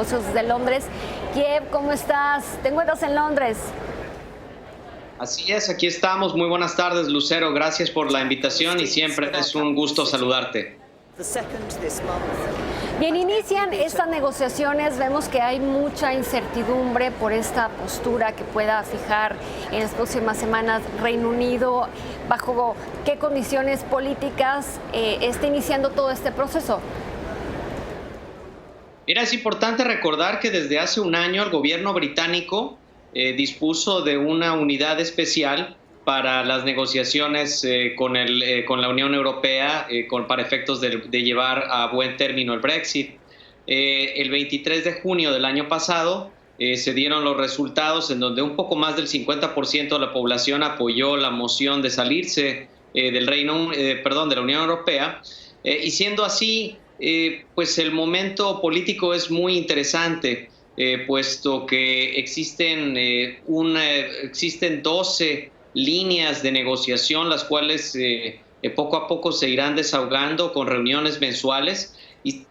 negocios desde Londres. Kiev, ¿cómo estás? ¿Te encuentras en Londres? Así es, aquí estamos. Muy buenas tardes, Lucero. Gracias por la invitación y siempre es un gusto saludarte. Bien, inician estas negociaciones. Vemos que hay mucha incertidumbre por esta postura que pueda fijar en las próximas semanas Reino Unido. ¿Bajo qué condiciones políticas está iniciando todo este proceso? Mira, es importante recordar que desde hace un año el gobierno británico dispuso de una unidad especial para las negociaciones con la Unión Europea para efectos de llevar a buen término el Brexit. El 23 de junio del año pasado se dieron los resultados en donde un poco más del 50% de la población apoyó la moción de salirse de la Unión Europea. Y siendo así, pues el momento político es muy interesante. Puesto que existen 12 líneas de negociación, las cuales poco a poco se irán desahogando con reuniones mensuales. Y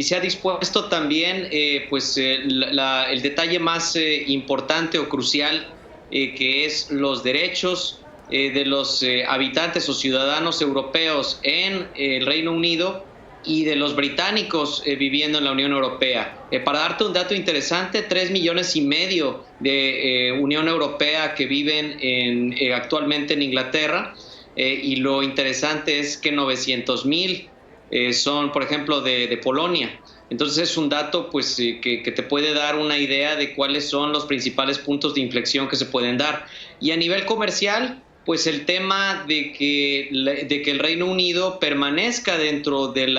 se ha dispuesto también el detalle más importante o crucial, que es los derechos de los habitantes o ciudadanos europeos en el Reino Unido y de los británicos viviendo en la Unión Europea. Para darte un dato interesante, 3,5 millones de Unión Europea que viven actualmente en Inglaterra, y lo interesante es que 900,000 son, por ejemplo, de Polonia. Entonces es un dato pues, que te puede dar una idea de cuáles son los principales puntos de inflexión que se pueden dar. Y a nivel comercial, pues el tema de que el Reino Unido permanezca dentro del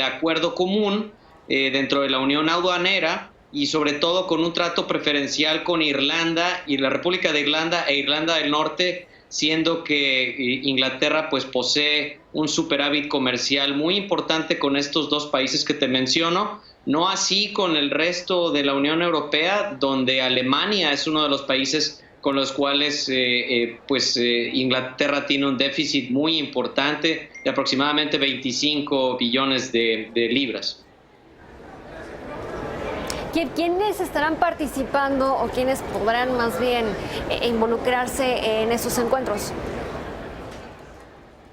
acuerdo común, dentro de la Unión Aduanera, y sobre todo con un trato preferencial con Irlanda y la República de Irlanda e Irlanda del Norte, siendo que Inglaterra pues posee un superávit comercial muy importante con estos dos países que te menciono, no así con el resto de la Unión Europea, donde Alemania es uno de los países con los cuales Inglaterra tiene un déficit muy importante de aproximadamente 25 billones de libras. ¿Quiénes estarán participando o quiénes podrán más bien involucrarse en estos encuentros?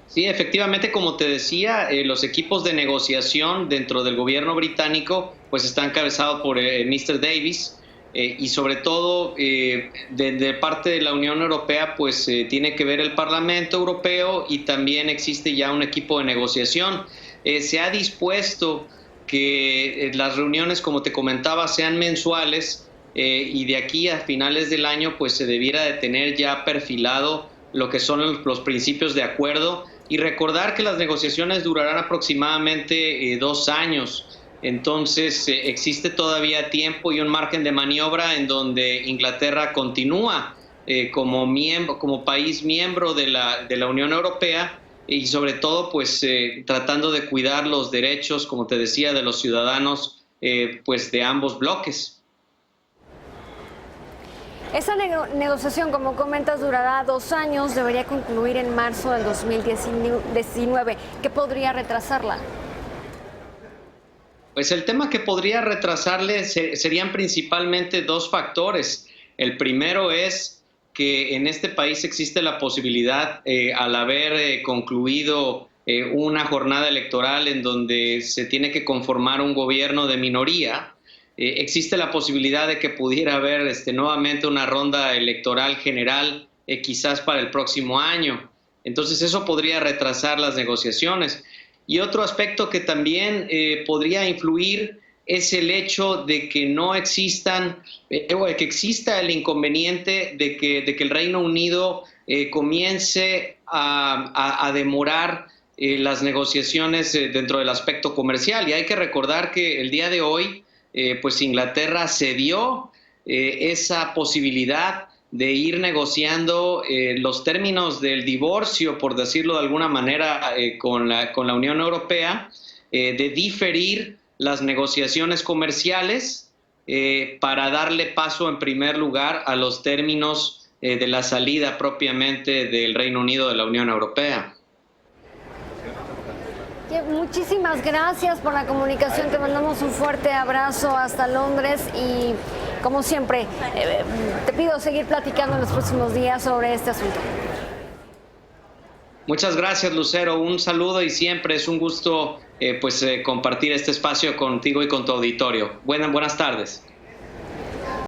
Sí, efectivamente, como te decía, los equipos de negociación dentro del gobierno británico pues están encabezados por Mr. Davis. Y sobre todo de parte de la Unión Europea pues tiene que ver el Parlamento Europeo y también existe ya un equipo de negociación. Se ha dispuesto que las reuniones, como te comentaba, sean mensuales, y de aquí a finales del año pues se debiera de tener ya perfilado lo que son los principios de acuerdo, y recordar que las negociaciones durarán aproximadamente 2 años. Entonces existe todavía tiempo y un margen de maniobra en donde Inglaterra continúa como país miembro de la Unión Europea, y sobre todo pues tratando de cuidar los derechos, como te decía, de los ciudadanos pues de ambos bloques. Esa negociación, como comentas, durará 2 años, debería concluir en marzo del 2019. ¿Qué podría retrasarla? Pues el tema que podría retrasarle serían principalmente 2 factores. El primero es que en este país existe la posibilidad, al haber concluido una jornada electoral en donde se tiene que conformar un gobierno de minoría, existe la posibilidad de que pudiera haber nuevamente una ronda electoral general, quizás para el próximo año. Entonces eso podría retrasar las negociaciones. Y otro aspecto que también podría influir es el hecho de que no existan, que exista el inconveniente de que el Reino Unido comience a demorar las negociaciones dentro del aspecto comercial. Y hay que recordar que el día de hoy, pues Inglaterra cedió esa posibilidad de ir negociando los términos del divorcio, por decirlo de alguna manera, con la Unión Europea, de diferir las negociaciones comerciales para darle paso en primer lugar a los términos de la salida propiamente del Reino Unido de la Unión Europea. Muchísimas gracias por la comunicación. Te mandamos un fuerte abrazo hasta Londres y, como siempre, te pido seguir platicando en los próximos días sobre este asunto. Muchas gracias, Lucero. Un saludo y siempre es un gusto compartir este espacio contigo y con tu auditorio. Buenas tardes.